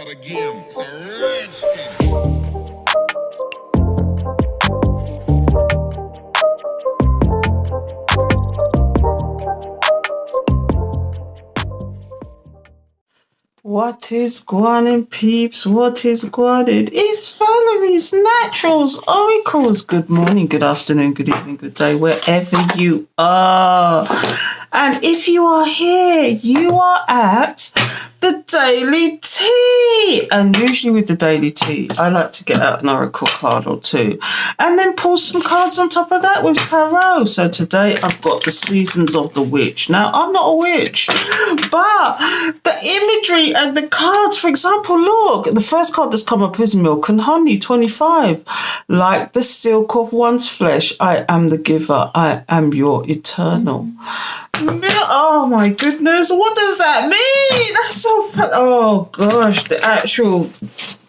start again. It's a rich thing. What is guanin, peeps? What is guanin? It's Valerie's Naturals Oracles. Good morning, good afternoon, good evening, good day, wherever you are. And if you are here, you are at the Daily Tea. And usually with the Daily Tea, I like to get out an Oracle card or two and then pull some cards on top of that with tarot. So today I've got the Seasons of the Witch. Now, I'm not a witch, but the imagery and the cards, for example, look, the first card that's come up is Milk and Honey, 25. Like the silk of one's flesh, I am the giver, I am your eternal. Oh my goodness, what does that mean? That's so fun. Oh gosh, the actual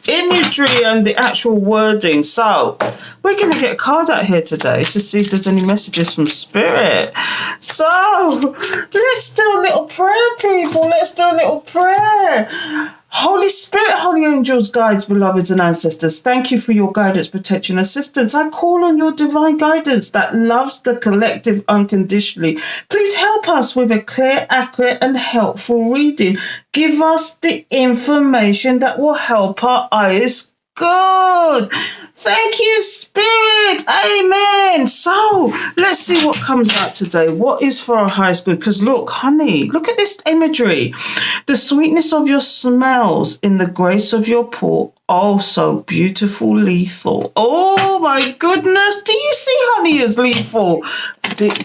imagery and the actual wording. So we're going to get a card out here today to see if there's any messages from Spirit. So let's do a little prayer, people. Let's do a little prayer. Holy Spirit, holy angels, guides, beloveds and ancestors, thank you for your guidance, protection, assistance. I call on your divine guidance that loves the collective unconditionally. Please help us with a clear, accurate and helpful reading. Give us the information that will help our eyes good. Thank you, Spirit. Amen. So let's see what comes out today. What is for our highest good? Because look, honey, look at this imagery. The sweetness of your smells in the grace of your port. Oh, so beautiful, lethal. Oh, my goodness. Do you see honey as lethal?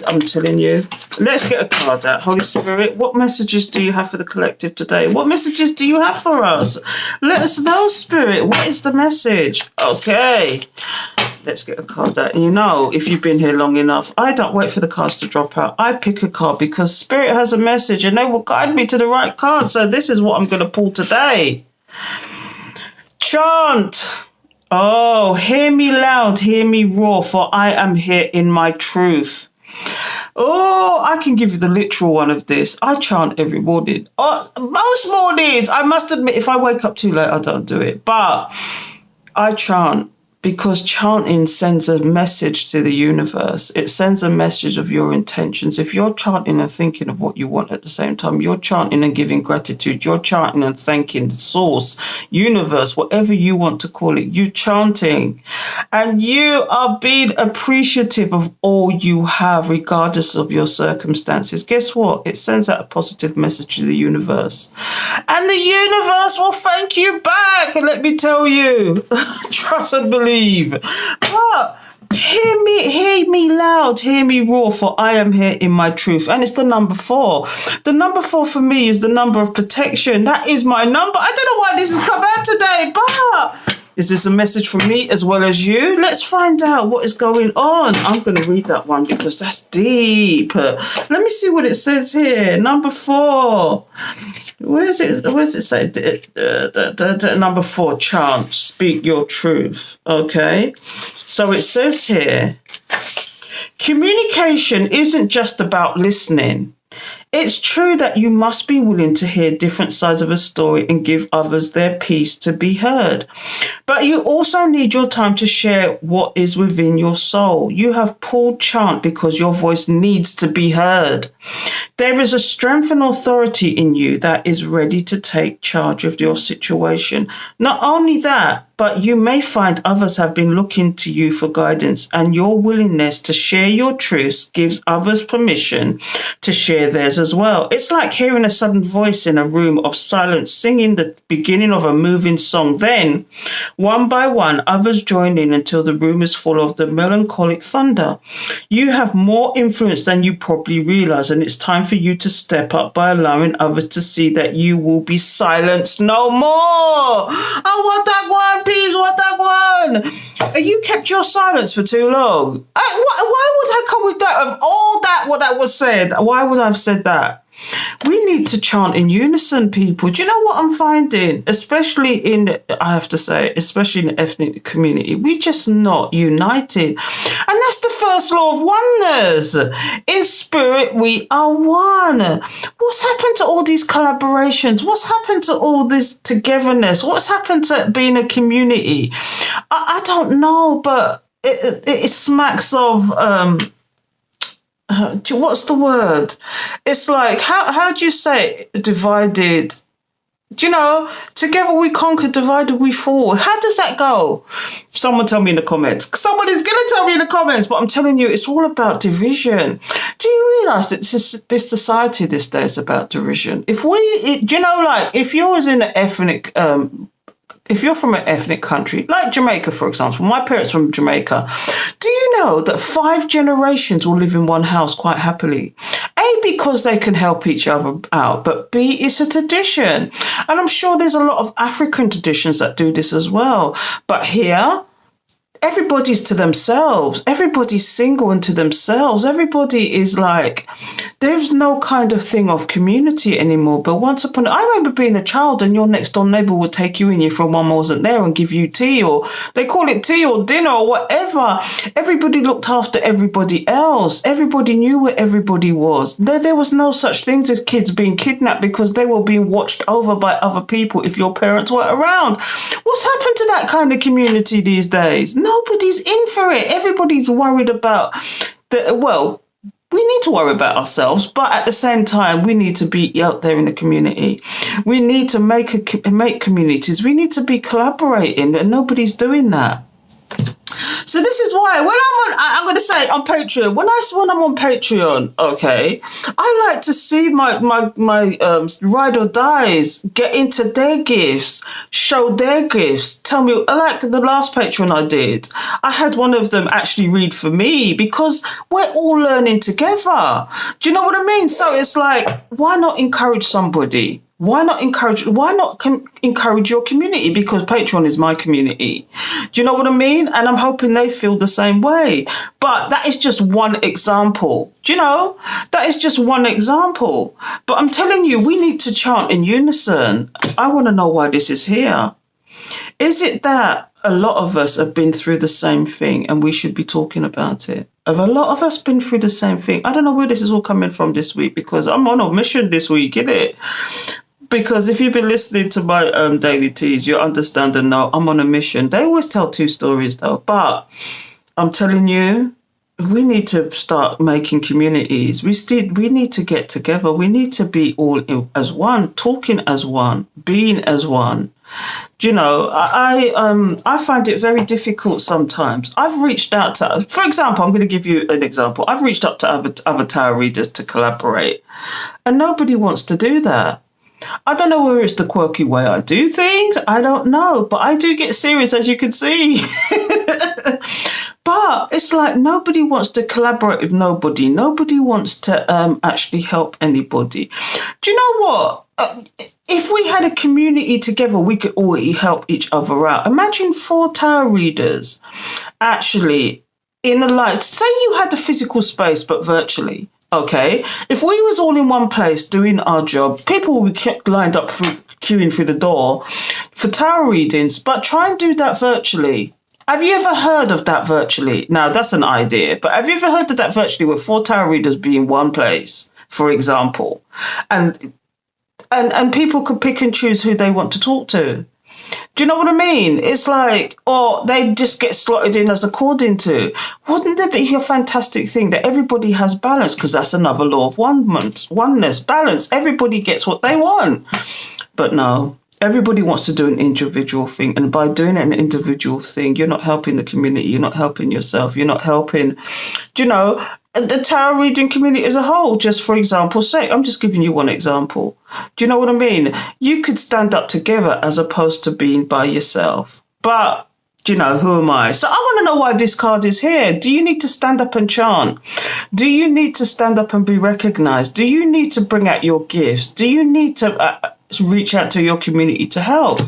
I'm telling you. Let's get a card out. Holy Spirit, what messages do you have for the collective today? What messages do you have for us? Let us know, Spirit. What is the message? Okay. Let's get a card out. And you know, if you've been here long enough, I don't wait for the cards to drop out. I pick a card because Spirit has a message and they will guide me to the right card. So this is what I'm going to pull today. Chant. Oh, hear me loud, hear me roar, for I am here in my truth. Oh, I can give you the literal one of this. I chant every morning. Oh, most mornings. I must admit, if I wake up too late, I don't do it. But I chant because chanting sends a message to the universe. It sends a message of your intentions. If you're chanting and thinking of what you want at the same time, you're chanting and giving gratitude. You're chanting and thanking the source, universe, whatever you want to call it. You're chanting and you are being appreciative of all you have, regardless of your circumstances. Guess what? It sends out a positive message to the universe. And the universe will thank you back. And let me tell you, trust and believe. But hear me loud, hear me roar, for I am here in my truth. And it's the number 4. The number 4 for me is the number of protection. That is my number. I don't know why this has come out today, but is this a message from me as well as you? Let's find out what is going on. I'm going to read that one because that's deep. Let me see what it says here. Number 4. Where does it say? Number 4, chant, speak your truth. Okay. So it says here, communication isn't just about listening. It's true that you must be willing to hear different sides of a story and give others their piece to be heard. But you also need your time to share what is within your soul. You have pulled chant because your voice needs to be heard. There is a strength and authority in you that is ready to take charge of your situation. Not only that, but you may find others have been looking to you for guidance, and your willingness to share your truths gives others permission to share theirs as well. It's like hearing a sudden voice in a room of silence singing the beginning of a moving song. Then, one by one, others join in until the room is full of the melancholic thunder. You have more influence than you probably realize, and it's time for you to step up by allowing others to see that you will be silenced no more. I want that one, peeps, what that one? You kept your silence for too long. Why would I come with that? Of all that, what that was said, why would I have said that? that. We need to chant in unison, people. Do you know what I'm finding? Especially I have to say, especially in the ethnic community, we're just not united. And that's the first law of oneness. In spirit, we are one. What's happened to all these collaborations? What's happened to all this togetherness? What's happened to being a community? I don't know, but it smacks of... what's the word? It's like, how do you say divided? Do you know, together we conquer, divided we fall. How does that go? Someone tell me in the comments. Somebody's going to tell me in the comments, but I'm telling you, it's all about division. Do you realise that this society this day is about division? Do you know, like, if you was in an ethnic... if you're from an ethnic country, like Jamaica, for example, my parents from Jamaica, do you know that 5 generations will live in one house quite happily? A, because they can help each other out, but B, it's a tradition. And I'm sure there's a lot of African traditions that do this as well. But here, everybody's to themselves. Everybody's single and to themselves. Everybody is like, there's no kind of thing of community anymore. But I remember being a child and your next door neighbour would take you in, your mum wasn't there, and give you tea, or they call it tea or dinner or whatever. Everybody looked after everybody else. Everybody knew where everybody was. There was no such thing as kids being kidnapped because they were being watched over by other people if your parents were around. What's happened to that kind of community these days? Nobody's in for it. Everybody's worried about we need to worry about ourselves, but at the same time, we need to be out there in the community. We need to make communities. We need to be collaborating, and nobody's doing that. So this is why when I'm going to say on Patreon, when I'm on Patreon, okay, I like to see my ride or dies get into their gifts, show their gifts, tell me, like the last Patreon I did, I had one of them actually read for me because we're all learning together. Do you know what I mean? So it's like, why not encourage somebody? Why not encourage your community? Because Patreon is my community. Do you know what I mean? And I'm hoping they feel the same way. But that is just one example. Do you know? That is just one example. But I'm telling you, we need to chant in unison. I want to know why this is here. Is it that a lot of us have been through the same thing and we should be talking about it? Have a lot of us been through the same thing? I don't know where this is all coming from this week because I'm on a mission this week, innit? Because if you've been listening to my daily teas, you understand and know I'm on a mission. They always tell 2 stories though, but I'm telling you, we need to start making communities. We need to get together. We need to be all as one, talking as one, being as one. Do you know, I find it very difficult sometimes. I've reached out to, for example, I'm going to give you an example. I've reached out to other tarot readers to collaborate, and nobody wants to do that. I don't know whether it's the quirky way I do things. I don't know, but I do get serious, as you can see. But it's like nobody wants to collaborate with nobody. Nobody wants to actually help anybody. Do you know what? If we had a community together, we could all help each other out. Imagine 4 tarot readers actually in a light. Say you had a physical space, but virtually. Okay, if we was all in one place doing our job, people would be kept lined up queuing through the door for tarot readings, but try and do that virtually. Have you ever heard of that virtually? Now, that's an idea, but have you ever heard of that virtually where 4 tarot readers be in one place, for example, and people could pick and choose who they want to talk to? Do you know what I mean? It's like, or they just get slotted in as according to. Wouldn't there be a fantastic thing that everybody has balance? Because that's another law of oneness, balance. Everybody gets what they want. But no, everybody wants to do an individual thing. And by doing an individual thing, you're not helping the community. You're not helping yourself. You're not helping, do you know, the tarot reading community as a whole. Just for example's sake, I'm just giving you one example. Do you know what I mean? You could stand up together as opposed to being by yourself. But, you know, who am I? So I want to know why this card is here. Do you need to stand up and chant? Do you need to stand up and be recognized? Do you need to bring out your gifts? Do you need to reach out to your community to help?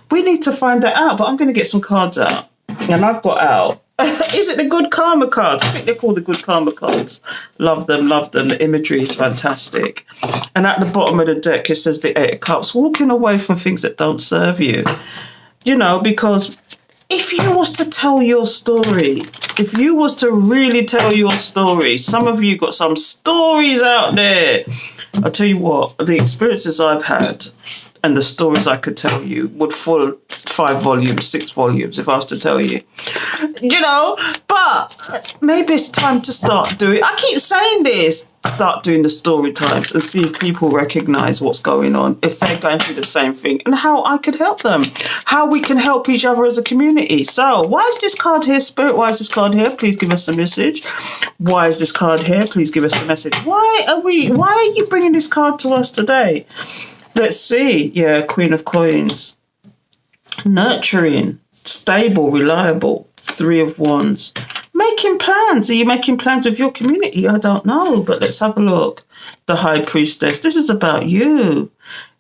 We need to find that out. But I'm going to get some cards out. And I've got out Is it the good karma cards? I think they're called the good karma cards. Love them, love them. The imagery is fantastic. And at the bottom of the deck, it says the Eight of Cups, walking away from things that don't serve you. You know, because if you was to tell your story, if you was to really tell your story, some of you got some stories out there. I'll tell you what, the experiences I've had and the stories I could tell you would fill 5 volumes, 6 volumes if I was to tell you. You know, but maybe it's time to start doing, I keep saying this, start doing the story times and see if people recognize what's going on, if they're going through the same thing, and how I could help them, how we can help each other as a community. So why is this card here, Spirit? Why is this card here? Please give us a message. Why is this card here? Please give us a message. Why are you bringing this card to us today? Let's see. Yeah, Queen of Coins. Nurturing, stable, reliable. 3 of Wands. Making plans. Are you making plans with your community? I don't know, but let's have a look. The High Priestess. This is about you.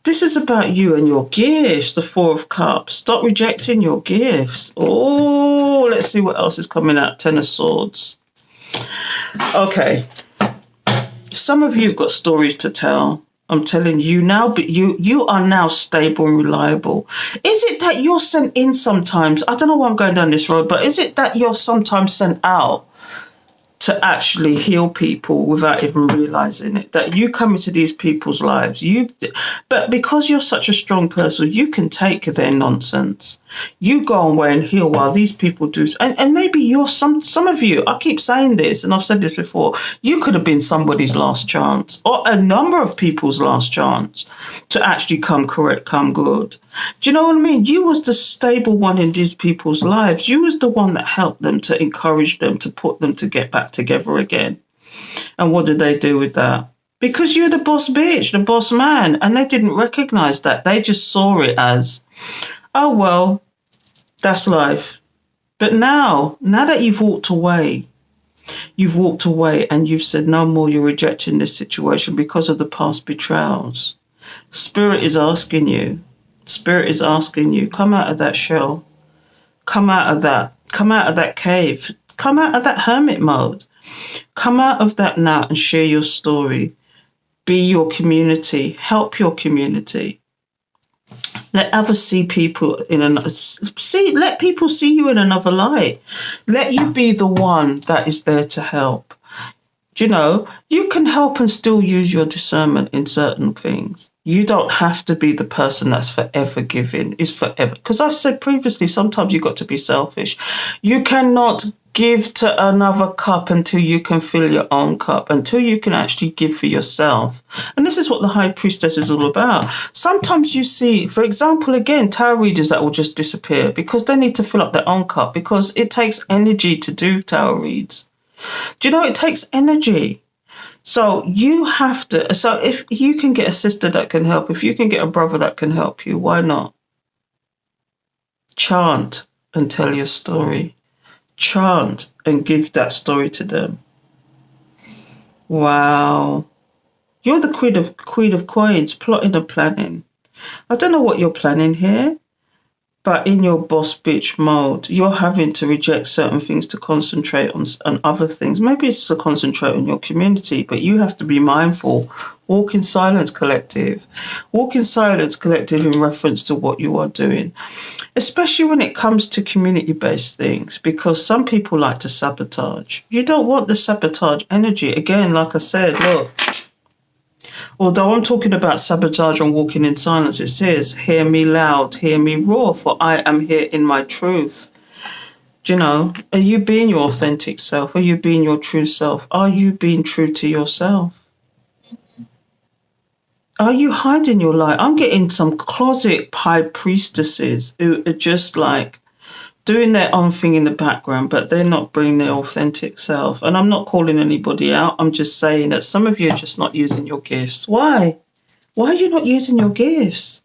This is about you and your gifts. The 4 of Cups. Stop rejecting your gifts. Oh, let's see what else is coming out. 10 of Swords. Okay. Some of you have got stories to tell. I'm telling you now, but you are now stable and reliable. Is it that you're sent in sometimes? I don't know why I'm going down this road, but is it that you're sometimes sent out to actually heal people without even realizing it? That you come into these people's lives, but because you're such a strong person, you can take their nonsense. You go away and heal while these people do. And maybe you're some of you, I keep saying this, and I've said this before, you could have been somebody's last chance, or a number of people's last chance to actually come correct, come good. Do you know what I mean? You was the stable one in these people's lives. You was the one that helped them, to encourage them, to put them to get back together again. And what did they do with that? Because you're the boss bitch, the boss man, and they didn't recognize that. They just saw it as, oh, well, that's life. But now that you've walked away and you've said no more, you're rejecting this situation because of the past betrayals. Spirit is asking you, come out of that shell, come out of that cave, come out of that hermit mode, come out of that now and share your story. Be your community, help your community. Let others see people let people see you in another light. Let you be the one that is there to help. Do you know, you can help and still use your discernment in certain things. You don't have to be the person that's forever giving, is forever. Because I said previously, sometimes you've got to be selfish. You cannot give to another cup until you can fill your own cup, until you can actually give for yourself. And this is what the High Priestess is all about. Sometimes you see, for example, again, tarot readers that will just disappear because they need to fill up their own cup, because it takes energy to do tarot reads. Do you know, it takes energy. So you have to, so if you can get a sister that can help, if you can get a brother that can help you, why not? Chant and tell your story. Chant and give that story to them. Wow. You're the Queen of Coins, plotting and planning. I don't know what you're planning here, but in your boss bitch mode, you're having to reject certain things to concentrate on other things. Maybe it's to concentrate on your community, but you have to be mindful. Walk in silence, collective. Walk in silence, collective, in reference to what you are doing, especially when it comes to community-based things, because some people like to sabotage. You don't want the sabotage energy. Again, like I said, look, although I'm talking about sabotage and walking in silence, it says, hear me loud, hear me roar, for I am here in my truth. Do you know, are you being your authentic self? Are you being your true self? Are you being true to yourself? Are you hiding your light? I'm getting some closet high priestesses who are just like doing their own thing in the background, but they're not bringing their authentic self. And I'm not calling anybody out. I'm just saying that some of you are just not using your gifts. Why? Why are you not using your gifts?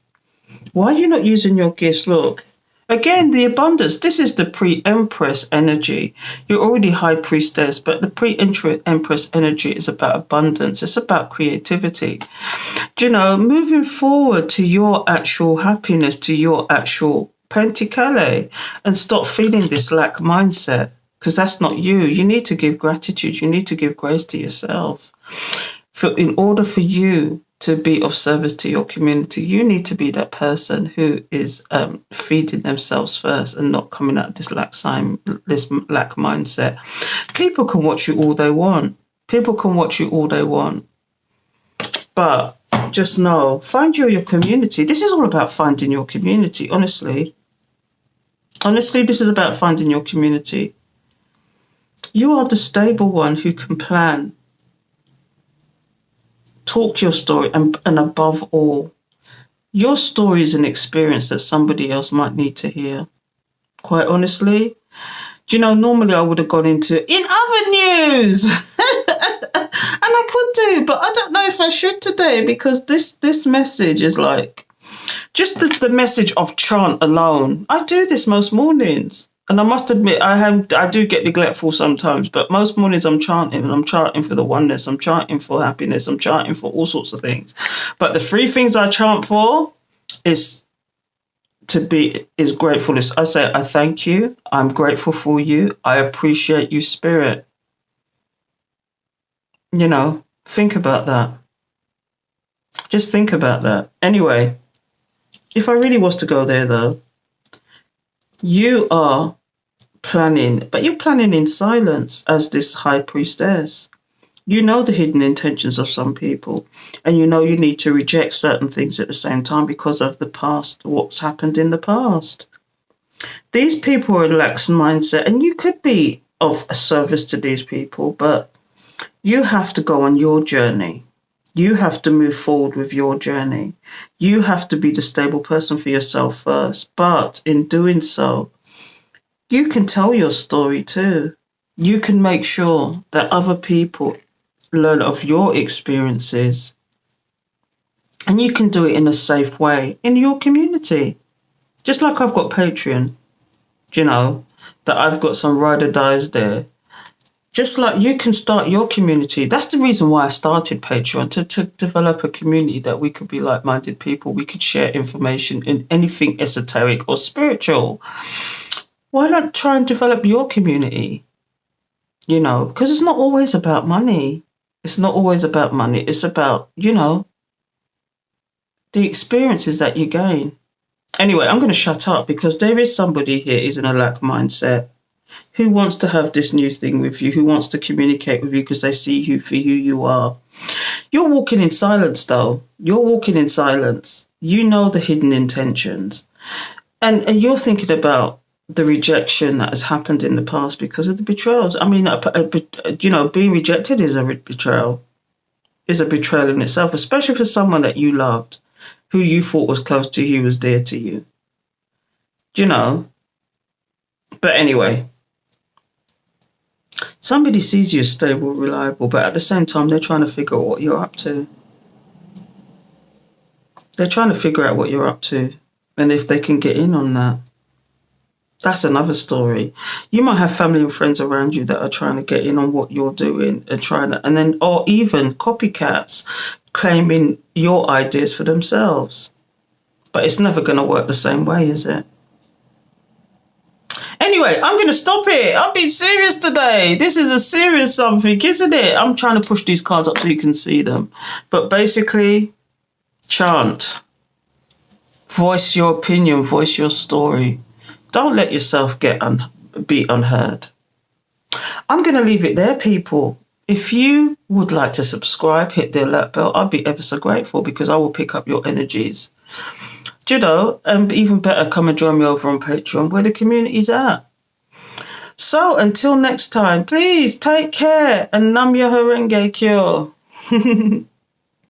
Why are you not using your gifts? Look, again, the abundance. This is the pre-empress energy. You're already high priestess, but the pre-empress energy is about abundance. It's about creativity. Do you know, moving forward to your actual happiness, to your actual Pentacale, and stop feeling this lack mindset. because that's not you. You need to give gratitude. You need to give grace to yourself. In order for you to be of service to your community, you need to be that person who is feeding themselves first and not coming out of this lack mindset. People can watch you all they want. People can watch you all they want. But just know, find your community. This is all about finding your community, honestly. Honestly, this is about finding your community. You are the stable one who can plan, talk your story, and above all, your story is an experience that somebody else might need to hear. Quite honestly, do you know, normally I would have gone into in other news. And I could do, but I don't know if I should today, because this message is like just the message of chant alone. I do this most mornings, and I must admit I do get neglectful sometimes, but most mornings I'm chanting, and I'm chanting for the oneness, I'm chanting for happiness, I'm chanting for all sorts of things. But the three things I chant for is gratefulness. I say, I thank you, I'm grateful for you, I appreciate you, Spirit. You know, think about that. Just think about that. Anyway, if I really was to go there, though, you are planning, but you're planning in silence as this high priestess. You know the hidden intentions of some people, and you know you need to reject certain things at the same time because of the past, what's happened in the past. These people are in lax mindset, and you could be of service to these people, but you have to go on your journey. You have to move forward with your journey. You have to be the stable person for yourself first. But in doing so, you can tell your story too. You can make sure that other people learn of your experiences. And you can do it in a safe way in your community. Just like I've got Patreon, you know, that I've got some ride or dies there. Just like you can start your community. That's the reason why I started Patreon, to develop a community that we could be like-minded people. We could share information in anything esoteric or spiritual. Why not try and develop your community? You know, because it's not always about money. It's not always about money. It's about, you know, the experiences that you gain. Anyway, I'm going to shut up because there is somebody here who's in a lack mindset, who wants to have this new thing with you, who wants to communicate with you because they see you for who you are. You're walking in silence, though. You're walking in silence. You know the hidden intentions. And you're thinking about the rejection that has happened in the past because of the betrayals. I mean, you know, being rejected is a betrayal. Is a betrayal in itself, especially for someone that you loved, who you thought was close to you, was dear to you. You know? But anyway, somebody sees you as stable, reliable, but at the same time, they're trying to figure out what you're up to. They're trying to figure out what you're up to and if they can get in on that. That's another story. You might have family and friends around you that are trying to get in on what you're doing or even copycats claiming your ideas for themselves. But it's never going to work the same way, is it? Anyway, I'm going to stop it. I'm being serious today. This is a serious something, isn't it? I'm trying to push these cards up so you can see them. But basically, chant. Voice your opinion. Voice your story. Don't let yourself be unheard. I'm going to leave it there, people. If you would like to subscribe, hit the alert bell, I'd be ever so grateful because I will pick up your energies. You know, and even better, come and join me over on Patreon where the community's at. So until next time, please take care and Nam Myoho Renge Kyo.